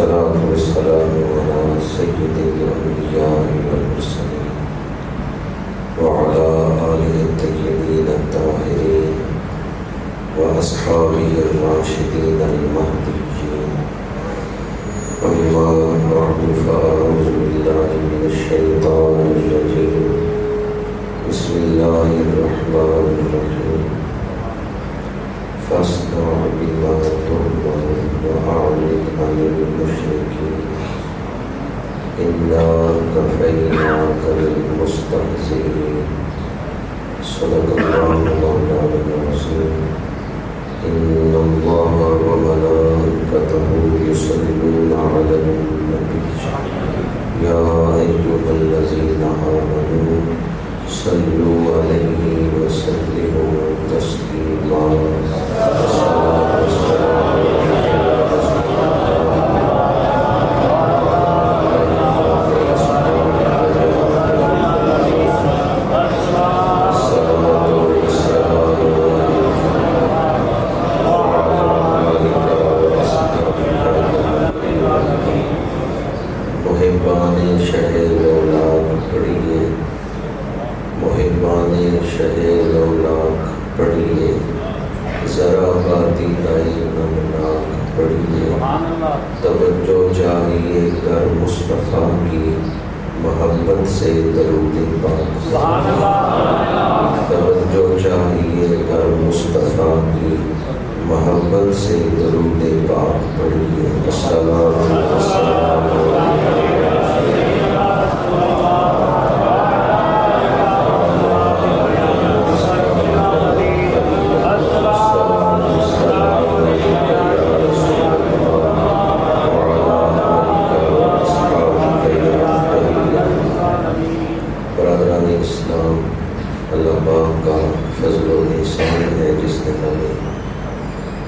والصلاة والسلام على سيد الأنبياء والمرسلين وعلى آله الطيبين الطاهرين وأصحابه الراشدين المهديين. أما بعد فأعوذ بالله من الشيطان الرجيم. بسم الله الرحمن الرحيم. فاصدع بما تؤمر وأعرض عن المشركين إنا كفيناك المستهزئين. صدق الله مولانا العظيم. إن الله وملائكته يصلون على النبي يا أيها الذين آمنوا صلوا عليه وسلموا تسليما. توجہ چاہیے گر مصطفیٰ کی محبت سے درود پاک. توجہ چاہیے گر مصطفیٰ کی محبت سے درود پاک پڑھیے. السلام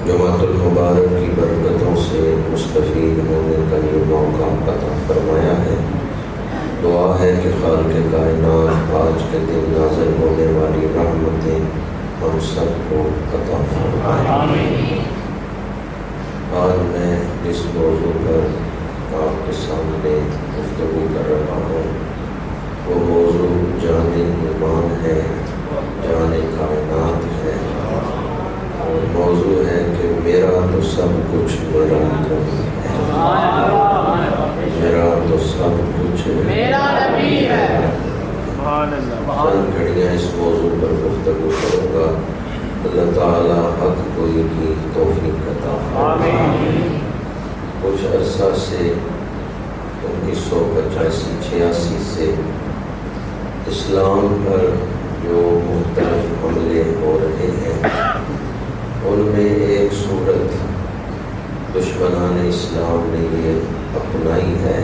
جماعت المبارک کی برکتوں سے مستفید ہونے کا یہ موقع عطا فرمایا ہے. دعا ہے کہ خالق کائنات آج کے دن نازل ہونے والی رحمتیں ہم سب کو عطا فرمائے. آج میں اس موضوع پر آپ کے سامنے گفتگو کر رہا ہوں. وہ موضوع جان ایمان ہے، جان کائنات ہے. موضوع ہے کہ میرا تو سب کچھ میرا نبی ہے. میرا تو سب کچھ میرا نبی ہے. چند گھڑیاں اس موضوع پر گفتگو کروں گا. اللہ تعالی حق کوئی کی توفیق عطا فرمائے. کچھ عرصہ سے 1985-86 سے اسلام پر جو مختلف حملے ہو رہے ہیں ان میں ایک صورت دشمنان اسلام نے یہ اپنائی ہے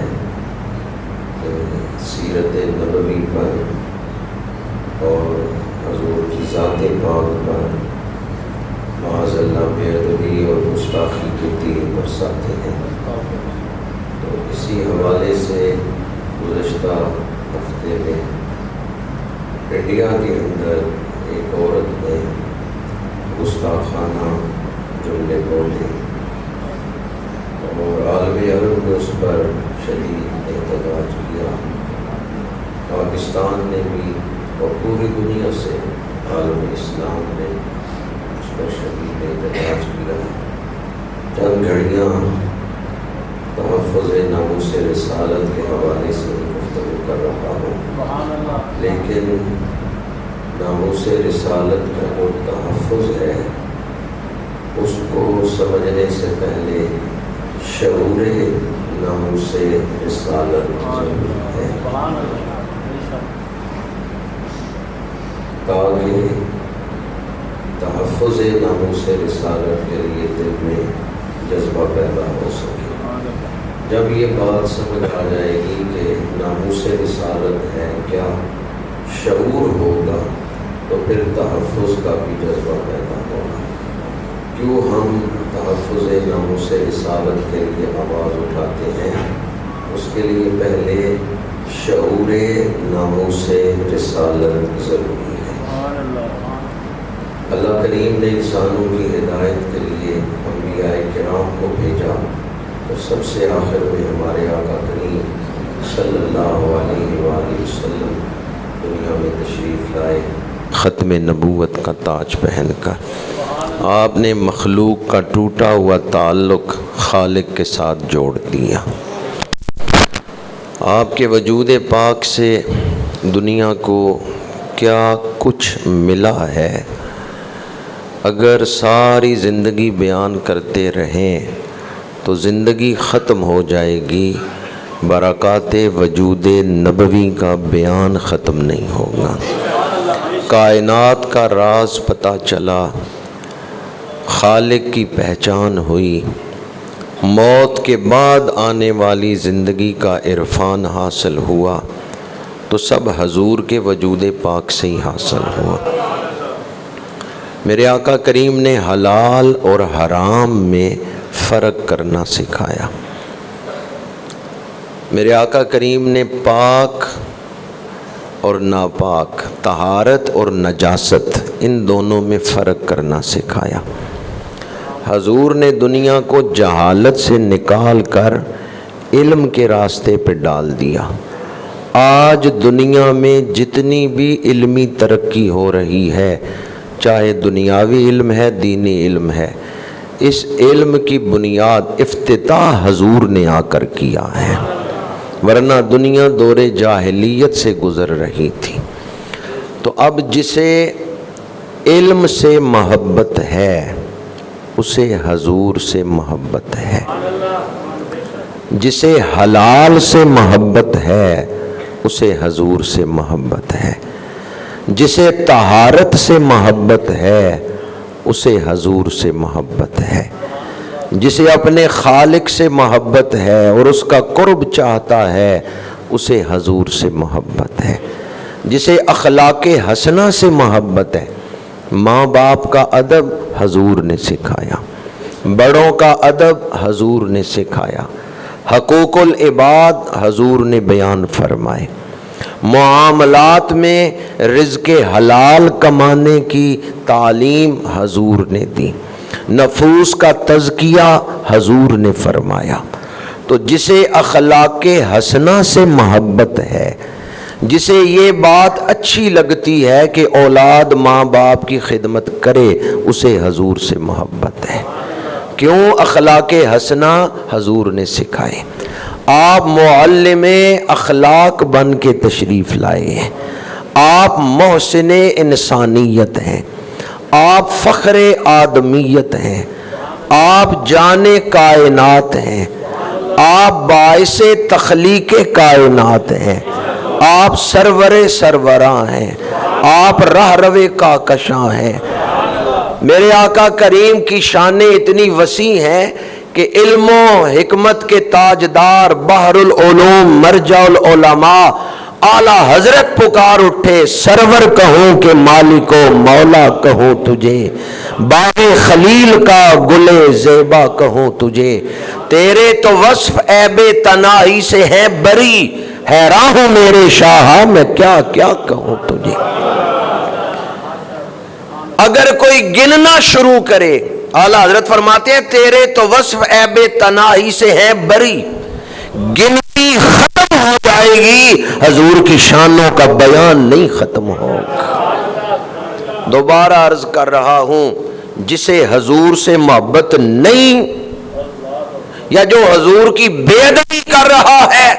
کہ سیرت نبوی پر اور حضور کی ذات پاک پر معاذ اللہ بے ادبی اور گستاخی کے تیر برساتے ہیں. تو اسی حوالے سے گزشتہ ہفتے میں انڈیا کے اندر ایک عورت نے گستاخانہ جملے بولے اور عالم عرب نے اس پر شدید احتجاج کیا. پاکستان نے بھی اور پوری دنیا سے عالم اسلام نے اس پر شدید احتجاج کیا. چند گھڑیاں تحفظ ناموس رسالت کے حوالے سے گفتگو کر رہا ہوں. لیکن ناموس رسالت کا جو تحفظ ہے اس کو سمجھنے سے پہلے شعور ناموس رسالت ضروری ہے تاکہ تحفظ ناموس رسالت کے لیے دل میں جذبہ پیدا ہو سکے. جب یہ بات سمجھ آ جائے گی کہ ناموس رسالت ہے کیا، شعور ہوگا، تو پھر تحفظ کا بھی جذبہ پیدا ہوگا. کیوں ہم تحفظ ناموس رسالت کے لیے آواز اٹھاتے ہیں؟ اس کے لیے پہلے شعور ناموس رسالت ضروری ہے. اللہ کریم نے انسانوں کی ہدایت کے لیے انبیاء کرام کو بھیجا اور سب سے آخر میں ہمارے آقا کریم صلی اللہ علیہ وآلہ وسلم دنیا میں تشریف لائے ختم نبوت کا تاج پہن کر۔ آپ نے مخلوق کا ٹوٹا ہوا تعلق خالق کے ساتھ جوڑ دیا۔ آپ کے وجود پاک سے دنیا کو کیا کچھ ملا ہے، اگر ساری زندگی بیان کرتے رہیں تو زندگی ختم ہو جائے گی، برکات وجود نبوی کا بیان ختم نہیں ہوگا۔ کائنات کا راز پتہ چلا، خالق کی پہچان ہوئی، موت کے بعد آنے والی زندگی کا عرفان حاصل ہوا تو سب حضور کے وجود پاک سے ہی حاصل ہوا۔ میرے آقا کریم نے حلال اور حرام میں فرق کرنا سکھایا۔ میرے آقا کریم نے پاک اور ناپاک، طہارت اور نجاست، ان دونوں میں فرق کرنا سکھایا۔ حضور نے دنیا کو جہالت سے نکال کر علم کے راستے پہ ڈال دیا۔ آج دنیا میں جتنی بھی علمی ترقی ہو رہی ہے، چاہے دنیاوی علم ہے، دینی علم ہے، اس علم کی بنیاد افتتاح حضور نے آ کر کیا ہے، ورنہ دنیا دور جاہلیت سے گزر رہی تھی۔ تو اب جسے علم سے محبت ہے اسے حضور سے محبت ہے، جسے حلال سے محبت ہے اسے حضور سے محبت ہے، جسے طہارت سے محبت ہے اسے حضور سے محبت ہے، جسے اپنے خالق سے محبت ہے اور اس کا قرب چاہتا ہے اسے حضور سے محبت ہے، جسے اخلاق حسنہ سے محبت ہے۔ ماں باپ کا ادب حضور نے سکھایا، بڑوں کا ادب حضور نے سکھایا، حقوق العباد حضور نے بیان فرمائے، معاملات میں رزق حلال کمانے کی تعلیم حضور نے دی، نفوس کا تزکیہ حضور نے فرمایا۔ تو جسے اخلاق حسنہ سے محبت ہے، جسے یہ بات اچھی لگتی ہے کہ اولاد ماں باپ کی خدمت کرے، اسے حضور سے محبت ہے۔ کیوں؟ اخلاق حسنہ حضور نے سکھائے۔ آپ معلم اخلاق بن کے تشریف لائے ہیں، آپ محسن انسانیت ہیں، آپ فخر آدمیت ہیں، آپ جان کائنات ہیں، آپ باعث تخلیق کائنات ہیں، آپ سرور سروراں ہیں، آپ راہ رو کہکشاں ہیں۔ میرے آقا کریم کی شانیں اتنی وسیع ہیں کہ علم و حکمت کے تاجدار، بحر العلوم، مرجع العلماء، اعلیٰ حضرت پکار اٹھے، سرور کہوں کہ مالک و مولا کہوں تجھے، باغ خلیل کا گل زیبا کہوں تجھے، تیرے تو وصف عیب تناہی سے ہے بری، حیران ہوں میرے شاہ میں کیا کیا کہوں تجھے۔ اگر کوئی گننا شروع کرے، اعلیٰ حضرت فرماتے ہیں تیرے تو وصف عیب تناہی سے ہے بری، گنتی ختم ہو جائے گی، حضور کی شانوں کا بیان نہیں ختم ہوگا۔ دوبارہ عرض کر رہا ہوں، جسے حضور سے محبت نہیں یا جو حضور کی بے ادبی کر رہا ہے،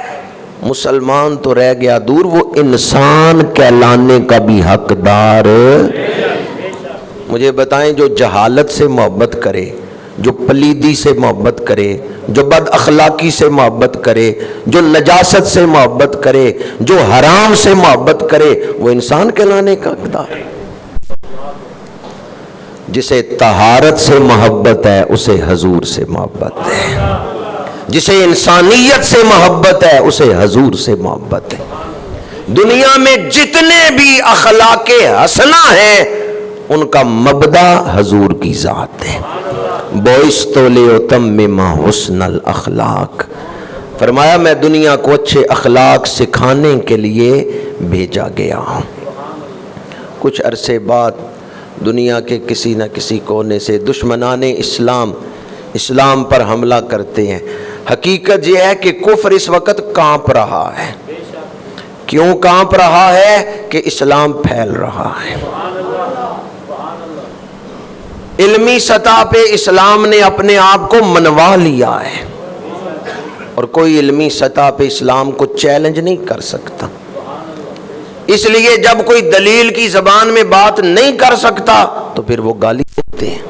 مسلمان تو رہ گیا دور، وہ انسان کہلانے کا بھی حقدار۔ مجھے بتائیں، جو جہالت سے محبت کرے، جو پلیدی سے محبت کرے، جو بد اخلاقی سے محبت کرے، جو نجاست سے محبت کرے، جو حرام سے محبت کرے، وہ انسان کہلانے کا حقدار۔ جسے طہارت سے محبت ہے اسے حضور سے محبت ہے، جسے انسانیت سے محبت ہے اسے حضور سے محبت ہے۔ دنیا میں جتنے بھی اخلاق حسنہ ہیں ان کا مبدا حضور کی ذات ہے۔ بوئست لیتمم حسن الاخلاق، فرمایا میں دنیا کو اچھے اخلاق سکھانے کے لیے بھیجا گیا ہوں۔ کچھ عرصے بعد دنیا کے کسی نہ کسی کونے سے دشمنان اسلام پر حملہ کرتے ہیں، حقیقت یہ ہے کہ کفر اس وقت کانپ رہا ہے. کیوں کانپ رہا ہے؟ کہ اسلام پھیل رہا ہے. علمی سطح پہ اسلام نے اپنے آپ کو منوا لیا ہے اور کوئی علمی سطح پہ اسلام کو چیلنج نہیں کر سکتا. اس لیے جب کوئی دلیل کی زبان میں بات نہیں کر سکتا تو پھر وہ گالی دیتے ہیں.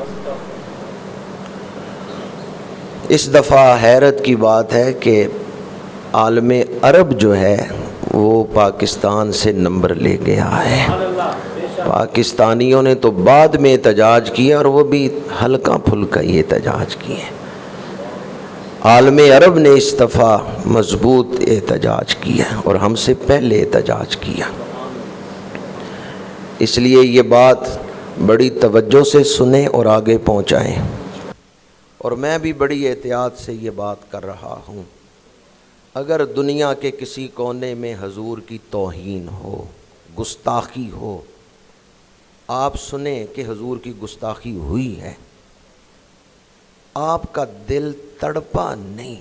اس دفعہ حیرت کی بات ہے کہ عالم عرب جو ہے وہ پاکستان سے نمبر لے گیا ہے. پاکستانیوں نے تو بعد میں احتجاج کیا اور وہ بھی ہلکا پھلکا ہی احتجاج کیے. عالم عرب نے اس دفعہ مضبوط احتجاج کیا اور ہم سے پہلے احتجاج کیا. اس لیے یہ بات بڑی توجہ سے سنیں اور آگے پہنچائیں. اور میں بھی بڑی احتیاط سے یہ بات کر رہا ہوں. اگر دنیا کے کسی کونے میں حضور کی توہین ہو، گستاخی ہو، آپ سنیں کہ حضور کی گستاخی ہوئی ہے، آپ کا دل تڑپا نہیں،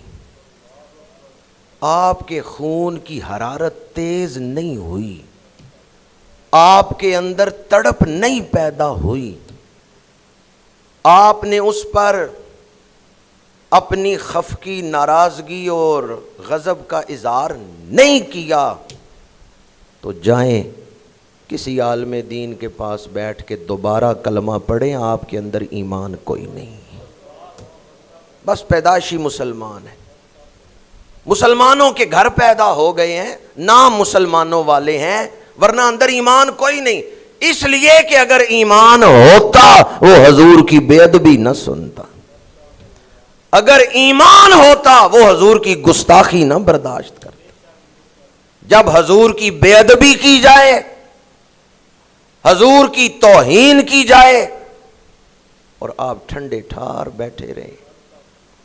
آپ کے خون کی حرارت تیز نہیں ہوئی، آپ کے اندر تڑپ نہیں پیدا ہوئی، آپ نے اس پر اپنی خفقی، ناراضگی اور غضب کا اظہار نہیں کیا، تو جائیں کسی عالم دین کے پاس بیٹھ کے دوبارہ کلمہ پڑھیں. آپ کے اندر ایمان کوئی نہیں، بس پیدائشی مسلمان ہے. مسلمانوں کے گھر پیدا ہو گئے ہیں، نام مسلمانوں والے ہیں، ورنہ اندر ایمان کوئی نہیں. اس لیے کہ اگر ایمان ہوتا وہ حضور کی بے ادبی نہ سنتا، اگر ایمان ہوتا وہ حضور کی گستاخی نہ برداشت کرتا. جب حضور کی بے ادبی کی جائے، حضور کی توہین کی جائے اور آپ ٹھنڈے ٹھار بیٹھے رہے،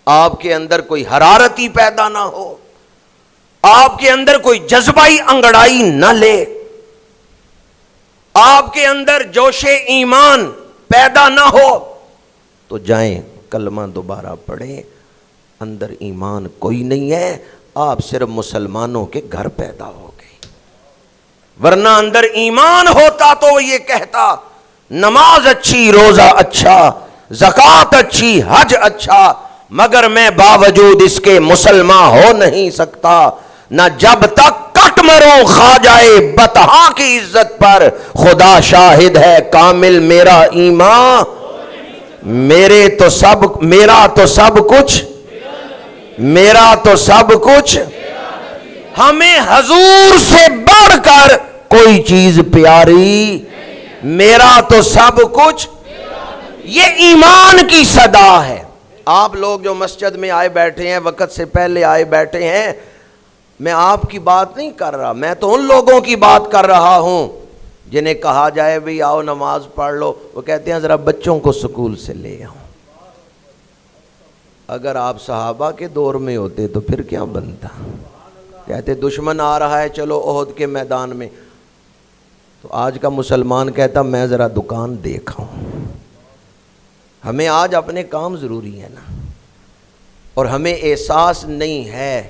آپ کے اندر کوئی حرارت ہی پیدا نہ ہو، آپ کے اندر کوئی جذبائی انگڑائی نہ لے، آپ کے اندر جوش ایمان پیدا نہ ہو، تو جائیں کلمہ دوبارہ پڑھیں. اندر ایمان کوئی نہیں ہے، آپ صرف مسلمانوں کے گھر پیدا ہو گئے. ورنہ اندر ایمان ہوتا تو وہ یہ کہتا نماز اچھی، روزہ اچھا، زکوٰۃ اچھی، حج اچھا، مگر میں باوجود اس کے مسلمان ہو نہیں سکتا. نہ جب تک کٹ مروں خواجہ بطحاں کی عزت پر، خدا شاہد ہے کامل میرا ایمان. میرا تو سب کچھ ہمیں حضور سے بڑھ کر کوئی چیز پیاری. میرا تو سب کچھ، یہ ایمان کی صدا ہے. آپ لوگ جو مسجد میں آئے بیٹھے ہیں، وقت سے پہلے آئے بیٹھے ہیں، میں آپ کی بات نہیں کر رہا، میں تو ان لوگوں کی بات کر رہا ہوں جنہیں کہا جائے بھی آؤ نماز پڑھ لو، وہ کہتے ہیں ذرا بچوں کو سکول سے لے آؤ. اگر آپ صحابہ کے دور میں ہوتے تو پھر کیا بنتا؟ کہتے دشمن آ رہا ہے چلو احد کے میدان میں، تو آج کا مسلمان کہتا میں ذرا دکان دیکھاؤں. ہمیں آج اپنے کام ضروری ہے نا، اور ہمیں احساس نہیں ہے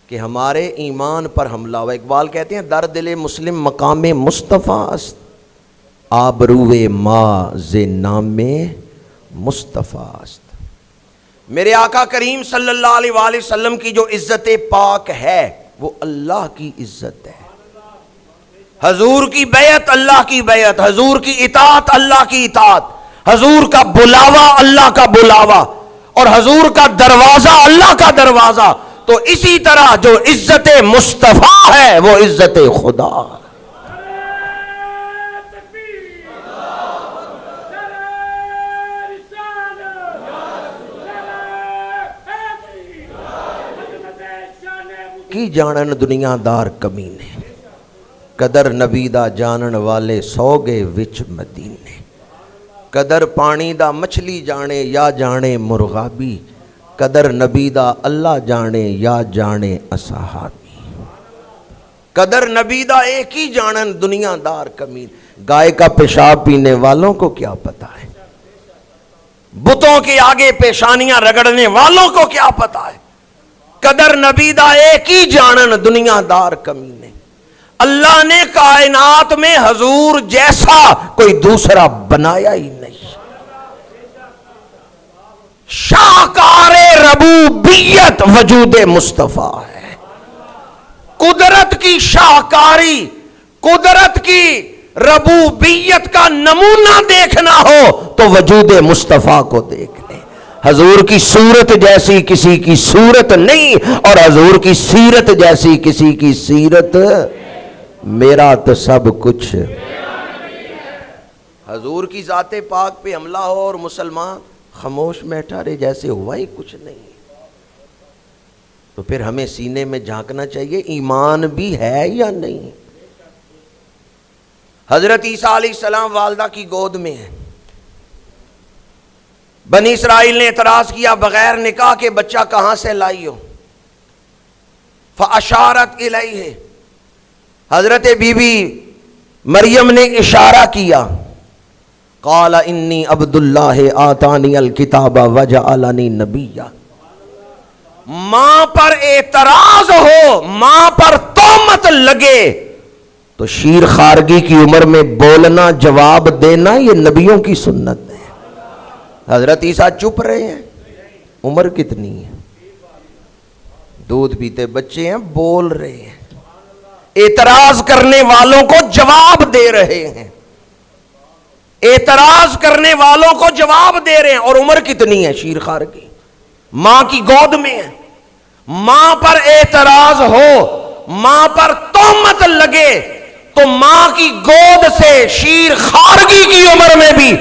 کہ ہمارے ایمان پر حملہ ہوا. اقبال کہتے ہیں در دل مسلم مقام مصطفیٰ است، آبروئے ما ز نام مصطفیٰ است. میرے آقا کریم صلی اللہ علیہ وآلہ وسلم کی جو عزت پاک ہے وہ اللہ کی عزت ہے. حضور کی بیعت اللہ کی بیعت، حضور کی اطاعت اللہ کی اطاعت، حضور کا بلاوا اللہ کا بلاوا، اور حضور کا دروازہ اللہ کا دروازہ. تو اسی طرح جو عزت مصطفیٰ ہے وہ عزت خدا ہے. کی جانن دنیا دار کمینے، قدر نبی دا جانن والے سو گئے وچ مدینے. قدر پانی دا مچھلی جانے یا جانے مرغابی، قدر نبی دا اللہ جانے یا جانے اصحابی. قدر نبی دا ایک ہی جانن دنیا دار کمین. گائے کا پیشاب پینے والوں کو کیا پتا ہے، بتوں کے آگے پیشانیاں رگڑنے والوں کو کیا پتا ہے؟ قدر نبی دا ایک ہی جانن دنیا دار کمینے. اللہ نے کائنات میں حضور جیسا کوئی دوسرا بنایا ہی نہیں. شاہکار ربوبیت وجود مصطفیٰ ہے. قدرت کی شاہکاری، قدرت کی ربوبیت کا نمونہ دیکھنا ہو تو وجود مصطفیٰ کو دیکھ لیں. حضور کی صورت جیسی کسی کی صورت نہیں، اور حضور کی سیرت جیسی کسی کی سیرت. میرا تو سب کچھ. حضور کی ذات پاک پہ حملہ ہو اور مسلمان خاموش بیٹھا رہے جیسے ہوا ہی کچھ نہیں، تو پھر ہمیں سینے میں جھانکنا چاہیے ایمان بھی ہے یا نہیں. حضرت عیسیٰ علیہ السلام والدہ کی گود میں ہیں. بنی اسرائیل نے اعتراض کیا بغیر نکاح کے بچہ کہاں سے لائی ہو؟ فاشارت الیہ، حضرت بی بی مریم نے اشارہ کیا. قال انی عبد اللہ آتانی الکتاب وجعلنی نبیا. ماں پر اعتراض ہو، ماں پر تہمت لگے تو شیر خارگی کی عمر میں بولنا، جواب دینا، یہ نبیوں کی سنت ہے. حضرت عیسیٰ چپ رہے ہیں. عمر کتنی ہے؟ دودھ پیتے بچے ہیں، بول رہے ہیں. اعتراض کرنے والوں کو جواب دے رہے ہیں. اعتراض کرنے والوں کو جواب دے رہے ہیں. اور عمر کتنی ہے؟ شیر خار کی، ماں کی گود میں ہے. ماں پر اعتراض ہو، ماں پر تہمت لگے تو ماں کی گود سے شیر خارگی کی عمر میں بھی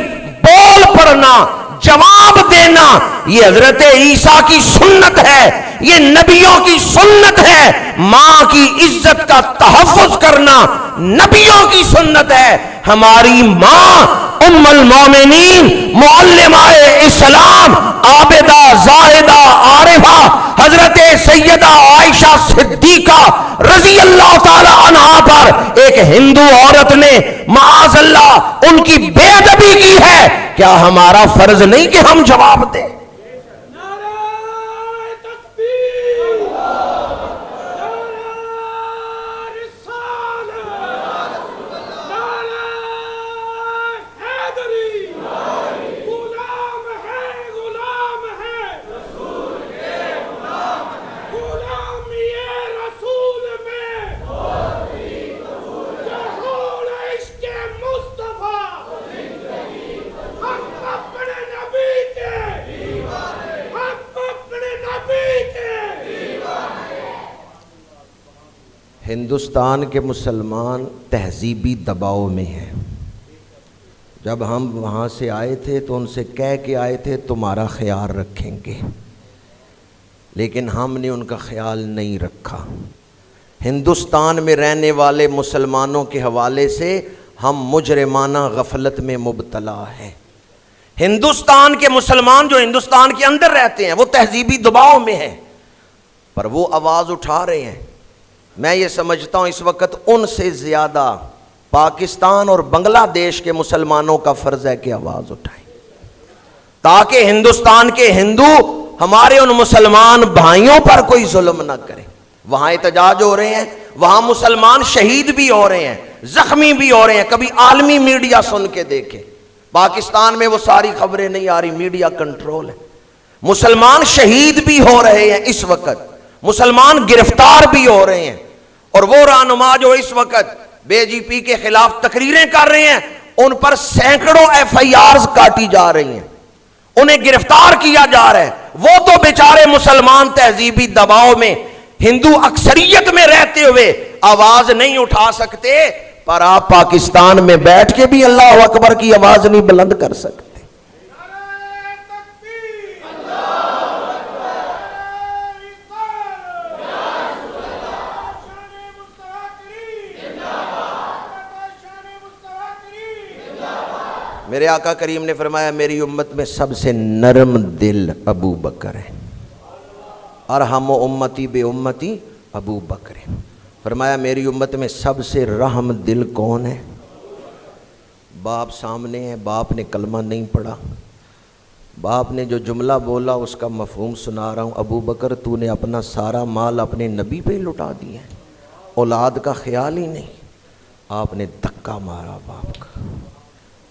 بول پڑنا، جواب دینا، یہ حضرت عیسیٰ کی سنت ہے، یہ نبیوں کی سنت ہے. ماں کی عزت کا تحفظ کرنا نبیوں کی سنت ہے. ہماری ماں ام المومنین، معلمہ اسلام، عابدہ، زاہدہ، عارفہ، حضرت سیدہ عائشہ صدیقہ رضی اللہ تعالی عنہا پر ایک ہندو عورت نے معاذ اللہ ان کی بے ادبی کی ہے. کیا ہمارا فرض نہیں کہ ہم جواب دیں؟ ہندوستان کے مسلمان تہذیبی دباؤ میں ہیں. جب ہم وہاں سے آئے تھے تو ان سے کہہ کے آئے تھے تمہارا خیال رکھیں گے، لیکن ہم نے ان کا خیال نہیں رکھا. ہندوستان میں رہنے والے مسلمانوں کے حوالے سے ہم مجرمانہ غفلت میں مبتلا ہیں. ہندوستان کے مسلمان جو ہندوستان کے اندر رہتے ہیں وہ تہذیبی دباؤ میں ہیں، پر وہ آواز اٹھا رہے ہیں. میں یہ سمجھتا ہوں اس وقت ان سے زیادہ پاکستان اور بنگلہ دیش کے مسلمانوں کا فرض ہے کہ آواز اٹھائیں، تاکہ ہندوستان کے ہندو ہمارے ان مسلمان بھائیوں پر کوئی ظلم نہ کریں. وہاں احتجاج ہو رہے ہیں، وہاں مسلمان شہید بھی ہو رہے ہیں، زخمی بھی ہو رہے ہیں. کبھی عالمی میڈیا سن کے دیکھے، پاکستان میں وہ ساری خبریں نہیں آ رہی، میڈیا کنٹرول ہے. مسلمان شہید بھی ہو رہے ہیں اس وقت، مسلمان گرفتار بھی ہو رہے ہیں. اور وہ رہنما جو اس وقت بے جی پی کے خلاف تقریریں کر رہے ہیں، ان پر سینکڑوں ایف آئی آرز کاٹی جا رہی ہیں، انہیں گرفتار کیا جا رہا ہے. وہ تو بیچارے مسلمان تہذیبی دباؤ میں ہندو اکثریت میں رہتے ہوئے آواز نہیں اٹھا سکتے، پر آپ پاکستان میں بیٹھ کے بھی اللہ اکبر کی آواز نہیں بلند کر سکتے. میرے آقا کریم نے فرمایا میری امت میں سب سے نرم دل ابو بکر ہے، ارحم امتی بے امتی ابو بکر ہے. فرمایا میری امت میں سب سے رحم دل کون ہے؟ باپ سامنے ہے، باپ نے کلمہ نہیں پڑھا، باپ نے جو جملہ بولا اس کا مفہوم سنا رہا ہوں، ابو بکر تو نے اپنا سارا مال اپنے نبی پہ ہی لٹا دیا ہے، اولاد کا خیال ہی نہیں۔ آپ نے دھکا مارا باپ کا۔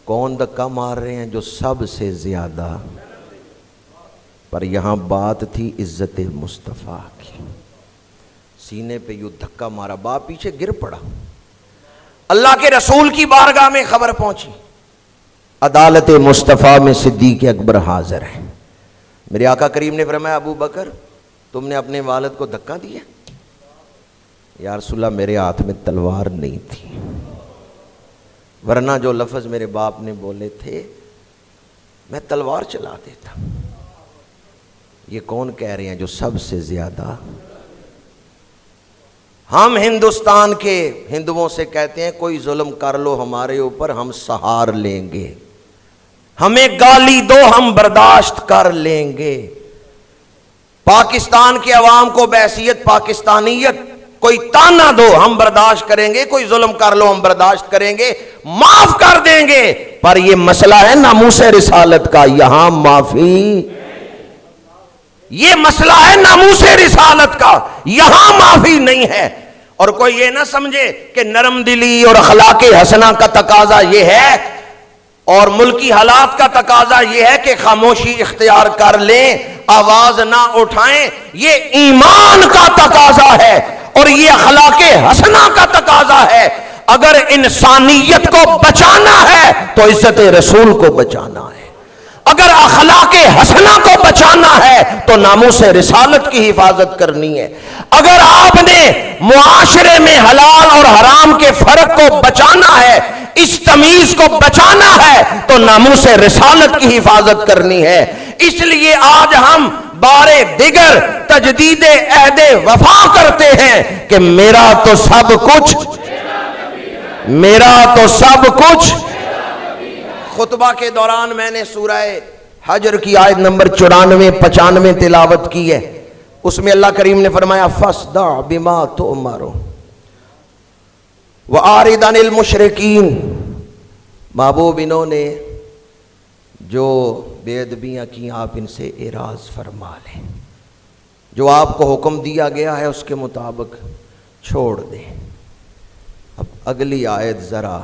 کون دھکا مار رہے ہیں؟ جو سب سے زیادہ، پر یہاں بات تھی عزت مصطفیٰ کی۔ سینے پہ یوں دھکا مارا، باپ پیچھے گر پڑا۔ اللہ کے رسول کی بارگاہ میں خبر پہنچی، عدالت مصطفیٰ میں صدیق اکبر حاضر ہے۔ میرے آقا کریم نے فرمایا ابو بکر تم نے اپنے والد کو دھکا دیا؟ یا رسول اللہ میرے ہاتھ میں تلوار نہیں تھی، ورنہ جو لفظ میرے باپ نے بولے تھے میں تلوار چلا دیتا۔ یہ کون کہہ رہے ہیں؟ جو سب سے زیادہ۔ ہم ہندوستان کے ہندوؤں سے کہتے ہیں کوئی ظلم کر لو ہمارے اوپر ہم سہار لیں گے، ہمیں گالی دو ہم برداشت کر لیں گے۔ پاکستان کے عوام کو بحیثیت پاکستانیت کوئی تانا دو ہم برداشت کریں گے، کوئی ظلم کر لو ہم برداشت کریں گے، معاف کر دیں گے، پر یہ مسئلہ ہے ناموس رسالت کا، یہاں معافی۔ یہ مسئلہ ہے ناموس رسالت کا، یہاں معافی نہیں ہے۔ اور کوئی یہ نہ سمجھے کہ نرم دلی اور اخلاق حسنہ کا تقاضا یہ ہے اور ملکی حالات کا تقاضا یہ ہے کہ خاموشی اختیار کر لیں، آواز نہ اٹھائیں۔ یہ ایمان کا تقاضا ہے اور یہ اخلاق حسنہ کا تقاضا ہے۔ اگر انسانیت کو بچانا ہے تو عزت رسول کو بچانا ہے، اگر اخلاق حسنہ کو بچانا ہے تو ناموس رسالت کی حفاظت کرنی ہے، اگر آپ نے معاشرے میں حلال اور حرام کے فرق کو بچانا ہے، اس تمیز کو بچانا ہے تو ناموس رسالت کی حفاظت کرنی ہے۔ اس لیے آج ہم بارے دیگر تجدید عہد وفا کرتے ہیں کہ میرا تو سب کچھ، میرا تو سب کچھ۔ خطبہ کے دوران میں نے سورہ حجر کی آیت نمبر 94 95 تلاوت کی ہے۔ اس میں اللہ کریم نے فرمایا فَاصْدَعْ بِمَا تُؤْمَرُ وَأَعْرِضْ عَنِ الْمُشْرِكِينَ۔ محبوب انہوں نے جو بے ادبیاں کی آپ ان سے اعراض فرما لیں، جو آپ کو حکم دیا گیا ہے اس کے مطابق چھوڑ دیں۔ اب اگلی آیت ذرا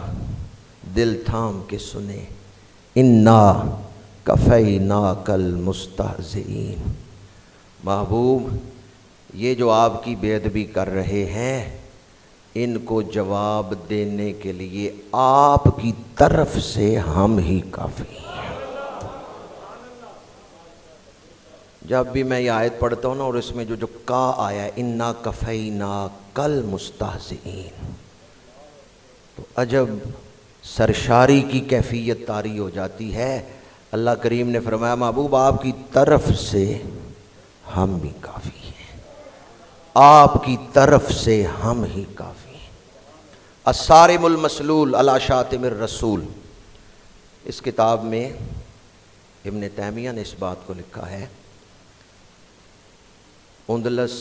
دل تھام کے سنیں، اِنَّا کَفَیْنَاکَ الْمُسْتَہْزِئِینَ۔ محبوب یہ جو آپ کی بے ادبی کر رہے ہیں ان کو جواب دینے کے لیے آپ کی طرف سے ہم ہی کافی ہیں۔ جب بھی میں یہ آیت پڑھتا ہوں نا اور اس میں جو کا آیا ہے اِنَّا کَفَیْنَاکَ الْمُسْتَہْزِئِینَ، تو عجب سرشاری کی کیفیت طاری ہو جاتی ہے۔ اللہ کریم نے فرمایا محبوب آپ کی طرف سے ہم بھی کافی ہیں، آپ کی طرف سے ہم ہی کافی ہیں۔ الصارم المسلول علی شاتم الرسول، اس کتاب میں ابن تیمیہ نے اس بات کو لکھا ہے، اندلس،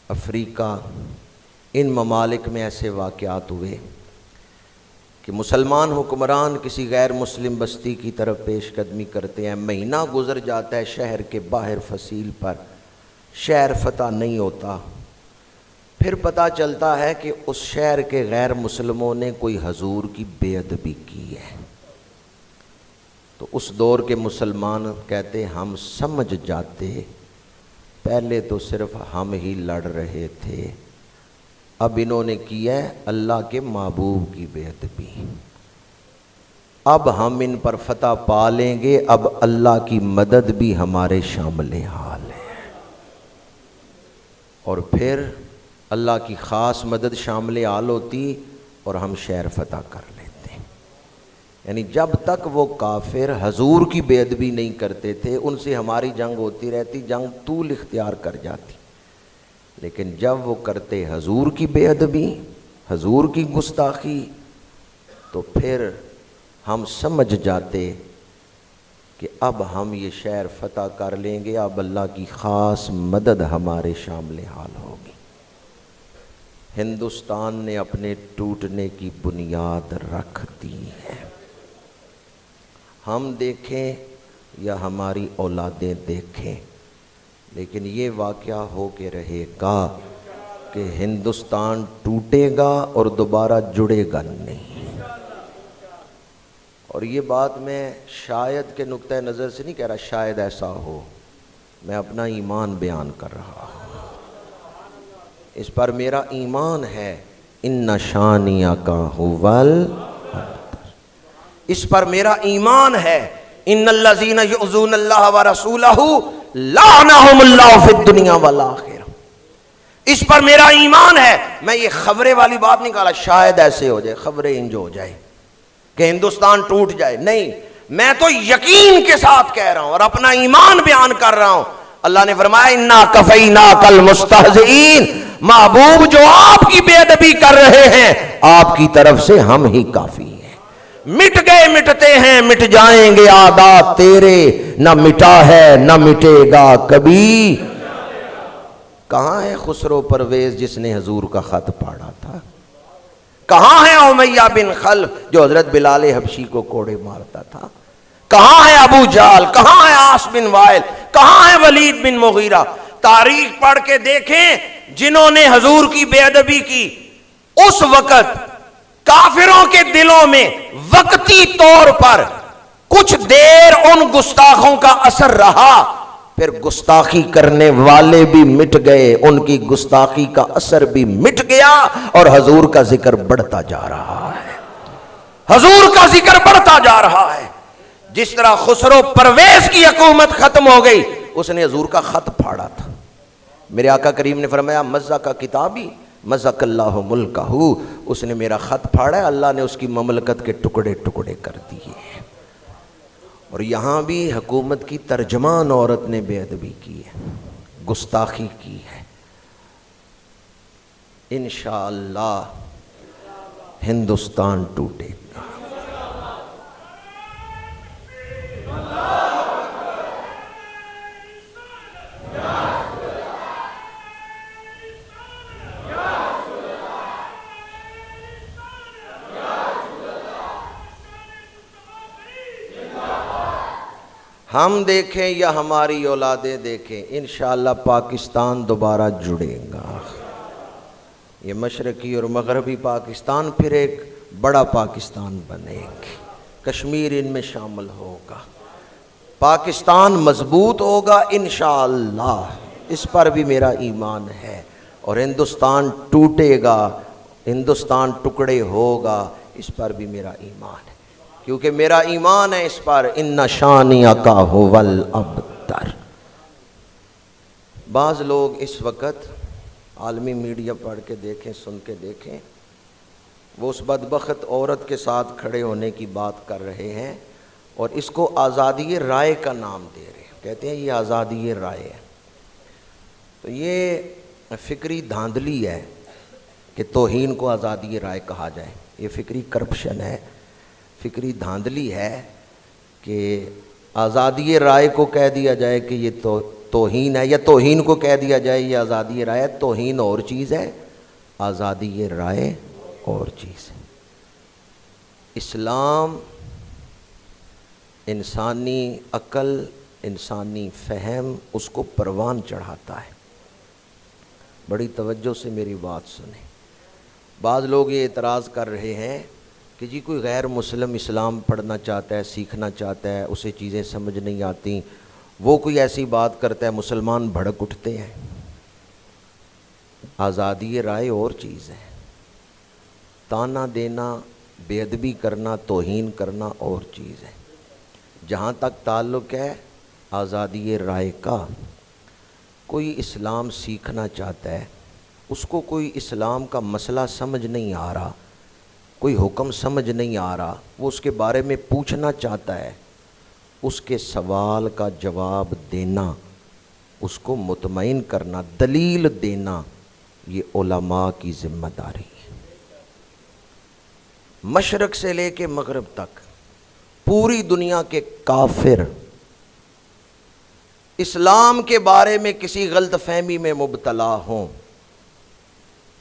افریقہ، ان ممالک میں ایسے واقعات ہوئے کہ مسلمان حکمران کسی غیر مسلم بستی کی طرف پیش قدمی کرتے ہیں، مہینہ گزر جاتا ہے شہر کے باہر فصیل پر، شہر فتح نہیں ہوتا، پھر پتہ چلتا ہے کہ اس شہر کے غیر مسلموں نے کوئی حضور کی بے ادبی کی ہے۔ تو اس دور کے مسلمان کہتے ہم سمجھ جاتے، پہلے تو صرف ہم ہی لڑ رہے تھے، اب انہوں نے کی ہے اللہ کے محبوب کی بے ادبی، اب ہم ان پر فتح پا لیں گے، اب اللہ کی مدد بھی ہمارے شامل حال ہے، اور پھر اللہ کی خاص مدد شامل حال ہوتی اور ہم شہر فتح کر لیتے۔ یعنی جب تک وہ کافر حضور کی بے ادبی نہیں کرتے تھے ان سے ہماری جنگ ہوتی رہتی، جنگ طول اختیار کر جاتی، لیکن جب وہ کرتے حضور کی بے ادبی، حضور کی گستاخی، تو پھر ہم سمجھ جاتے کہ اب ہم یہ شہر فتح کر لیں گے، اب اللہ کی خاص مدد ہمارے شامل حال ہوگی۔ ہندوستان نے اپنے ٹوٹنے کی بنیاد رکھ دی ہے۔ ہم دیکھیں یا ہماری اولادیں دیکھیں، لیکن یہ واقعہ ہو کے رہے گا کہ ہندوستان ٹوٹے گا اور دوبارہ جڑے گا نہیں۔ اور یہ بات میں شاید کے نقطہ نظر سے نہیں کہہ رہا، شاید ایسا ہو، میں اپنا ایمان بیان کر رہا ہوں، اس پر میرا ایمان ہے۔ ان شانئک ھوال اس پر میرا ایمان ہے۔ ان الذین یؤذون اللہ ورسولہ لعنہم اللہ فی الدنیا والآخرہ، اس پر میرا ایمان ہے۔ میں یہ خبریں والی بات نہیں کہا شاید ایسے ہو جائے، خبریں انج ہو جائے کہ ہندوستان ٹوٹ جائے، نہیں، میں تو یقین کے ساتھ کہہ رہا ہوں اور اپنا ایمان بیان کر رہا ہوں۔ اللہ نے فرمایا انا کفیناک المستہزئین، محبوب جو آپ کی بے ادبی کر رہے ہیں آپ کی طرف سے ہم ہی کافی ہیں۔ مٹ گئے مٹتے ہیں، مٹ جائیں گے عادات تیرے، نہ مٹا ہے نہ مٹے گا کبھی۔ کہاں ہے خسرو پرویز جس نے حضور کا خط پاڑا تھا؟ کہاں ہے امیہ بن خلف جو حضرت بلال حبشی کو کوڑے مارتا تھا؟ کہاں ہے ابو جہل؟ کہاں ہے عاص بن وائل؟ کہاں ہے ولید بن مغیرہ؟ تاریخ پڑھ کے دیکھیں، جنہوں نے حضور کی بے ادبی کی اس وقت کافروں کے دلوں میں وقتی طور پر کچھ دیر ان گستاخوں کا اثر رہا، پھر گستاخی کرنے والے بھی مٹ گئے، ان کی گستاخی کا اثر بھی مٹ گیا اور حضور کا ذکر بڑھتا جا رہا ہے، حضور کا ذکر بڑھتا جا رہا ہے۔ جس طرح خسرو پرویز کی حکومت ختم ہو گئی، اس نے حضور کا خط پھاڑا تھا۔ میرے آقا کریم نے فرمایا مزق کتابی مزق اللہ ملکہ، اس نے میرا خط پھاڑا ہے، اللہ نے اس کی مملکت کے ٹکڑے ٹکڑے کر دیے۔ اور یہاں بھی حکومت کی ترجمان عورت نے بے ادبی کی ہے، گستاخی کی ہے۔ انشاءاللہ ہندوستان ٹوٹے گا۔ ہم دیکھیں یا ہماری اولادیں دیکھیں، انشاءاللہ پاکستان دوبارہ جڑے گا۔ یہ مشرقی اور مغربی پاکستان پھر ایک بڑا پاکستان بنے گی، کشمیر ان میں شامل ہوگا، پاکستان مضبوط ہوگا انشاءاللہ، اس پر بھی میرا ایمان ہے۔ اور ہندوستان ٹوٹے گا، ہندوستان ٹکڑے ہوگا، اس پر بھی میرا ایمان ہے، کیونکہ میرا ایمان ہے اس پر ان شانئک ھوال ابتر۔ بعض لوگ اس وقت عالمی میڈیا پڑھ کے دیکھیں، سن کے دیکھیں، وہ اس بدبخت عورت کے ساتھ کھڑے ہونے کی بات کر رہے ہیں اور اس کو آزادی رائے کا نام دے رہے ہیں، کہتے ہیں یہ آزادی رائے ہے۔ تو یہ فکری دھاندلی ہے کہ توہین کو آزادی رائے کہا جائے، یہ فکری کرپشن ہے، فکری دھاندلی ہے کہ آزادی رائے کو کہہ دیا جائے کہ یہ توہین ہے، یا توہین کو کہہ دیا جائے یہ آزادی رائے ہے۔ توہین اور چیز ہے، آزادی رائے اور چیز ہے۔ اسلام انسانی عقل، انسانی فہم، اس کو پروان چڑھاتا ہے۔ بڑی توجہ سے میری بات سنیں۔ بعض لوگ یہ اعتراض کر رہے ہیں کہ جی کوئی غیر مسلم اسلام پڑھنا چاہتا ہے، سیکھنا چاہتا ہے، اسے چیزیں سمجھ نہیں آتی، وہ کوئی ایسی بات کرتا ہے مسلمان بھڑک اٹھتے ہیں۔ آزادی رائے اور چیز ہے، تانا دینا، بے ادبی کرنا، توہین کرنا اور چیز ہے۔ جہاں تک تعلق ہے آزادی رائے کا، کوئی اسلام سیکھنا چاہتا ہے، اس کو کوئی اسلام کا مسئلہ سمجھ نہیں آ رہا، کوئی حکم سمجھ نہیں آ رہا، وہ اس کے بارے میں پوچھنا چاہتا ہے، اس کے سوال کا جواب دینا، اس کو مطمئن کرنا، دلیل دینا، یہ علماء کی ذمہ داری ہے۔ مشرق سے لے کے مغرب تک پوری دنیا کے کافر اسلام کے بارے میں کسی غلط فہمی میں مبتلا ہوں،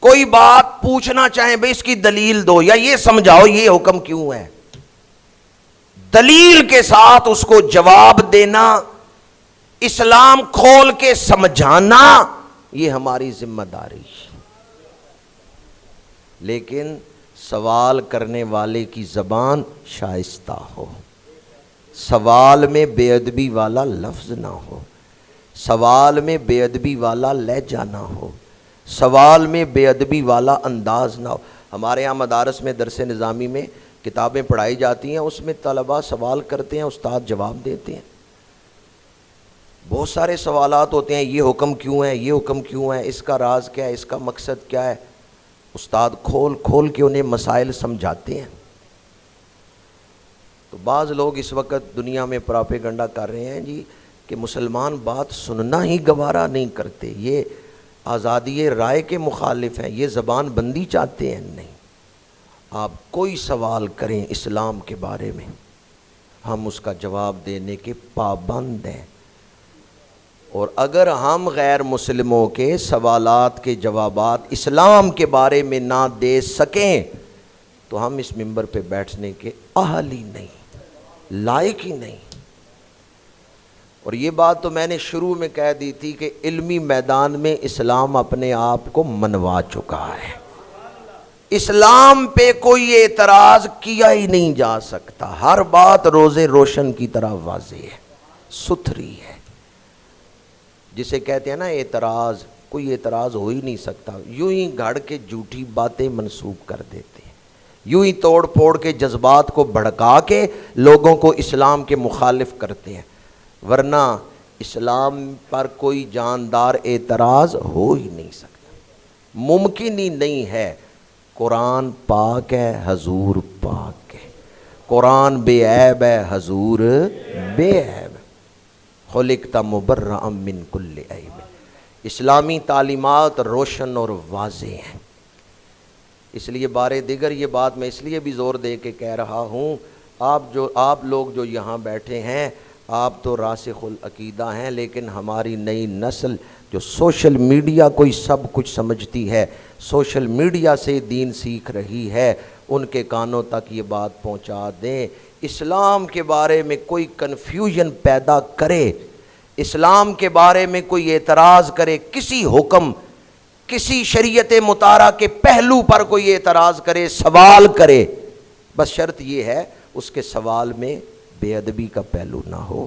کوئی بات پوچھنا چاہیں بھئی اس کی دلیل دو، یا یہ سمجھاؤ یہ حکم کیوں ہے، دلیل کے ساتھ اس کو جواب دینا، اسلام کھول کے سمجھانا، یہ ہماری ذمہ داری ہے۔ لیکن سوال کرنے والے کی زبان شائستہ ہو، سوال میں بے ادبی والا لفظ نہ ہو، سوال میں بے ادبی والا لہجہ نہ ہو، سوال میں بے ادبی والا انداز نہ ہو۔ ہمارے یہاں مدارس میں درس نظامی میں کتابیں پڑھائی جاتی ہیں، اس میں طلباء سوال کرتے ہیں، استاد جواب دیتے ہیں۔ بہت سارے سوالات ہوتے ہیں، یہ حکم کیوں ہے، یہ حکم کیوں ہے، اس کا راز کیا ہے، اس کا مقصد کیا ہے، استاد کھول کھول کے انہیں مسائل سمجھاتے ہیں۔ تو بعض لوگ اس وقت دنیا میں پراپیگنڈا کر رہے ہیں جی کہ مسلمان بات سننا ہی گوارا نہیں کرتے، یہ آزادی رائے کے مخالف ہیں، یہ زبان بندی چاہتے ہیں۔ نہیں، آپ کوئی سوال کریں اسلام کے بارے میں، ہم اس کا جواب دینے کے پابند ہیں، اور اگر ہم غیر مسلموں کے سوالات کے جوابات اسلام کے بارے میں نہ دے سکیں تو ہم اس منبر پہ بیٹھنے کے اہل ہی نہیں، لائق ہی نہیں۔ اور یہ بات تو میں نے شروع میں کہہ دی تھی کہ علمی میدان میں اسلام اپنے آپ کو منوا چکا ہے، اسلام پہ کوئی اعتراض کیا ہی نہیں جا سکتا، ہر بات روزے روشن کی طرح واضح ہے، ستھری ہے۔ جسے کہتے ہیں نا اعتراض، کوئی اعتراض ہو ہی نہیں سکتا، یوں ہی گھڑ کے جھوٹی باتیں منسوب کر دیتے ہیں، یوں ہی توڑ پھوڑ کے جذبات کو بھڑکا کے لوگوں کو اسلام کے مخالف کرتے ہیں، ورنہ اسلام پر کوئی جاندار اعتراض ہو ہی نہیں سکتا، ممکن ہی نہیں ہے۔ قرآن پاک ہے، حضور پاک ہے، قرآن بے عیب ہے، حضور بے عیب ہے، خلقت مبرأ من کل عیب۔ اسلامی تعلیمات روشن اور واضح ہیں۔ اس لیے بار دیگر یہ بات میں اس لیے بھی زور دے کے کہہ رہا ہوں، آپ لوگ جو یہاں بیٹھے ہیں، آپ تو راسخ العقیدہ ہیں، لیکن ہماری نئی نسل جو سوشل میڈیا کو ہی سب کچھ سمجھتی ہے، سوشل میڈیا سے دین سیکھ رہی ہے، ان کے کانوں تک یہ بات پہنچا دیں۔ اسلام کے بارے میں کوئی کنفیوژن پیدا کرے، اسلام کے بارے میں کوئی اعتراض کرے، کسی حکم، کسی شریعت مطہرہ کے پہلو پر کوئی اعتراض کرے، سوال کرے، بس شرط یہ ہے اس کے سوال میں بے ادبی کا پہلو نہ ہو،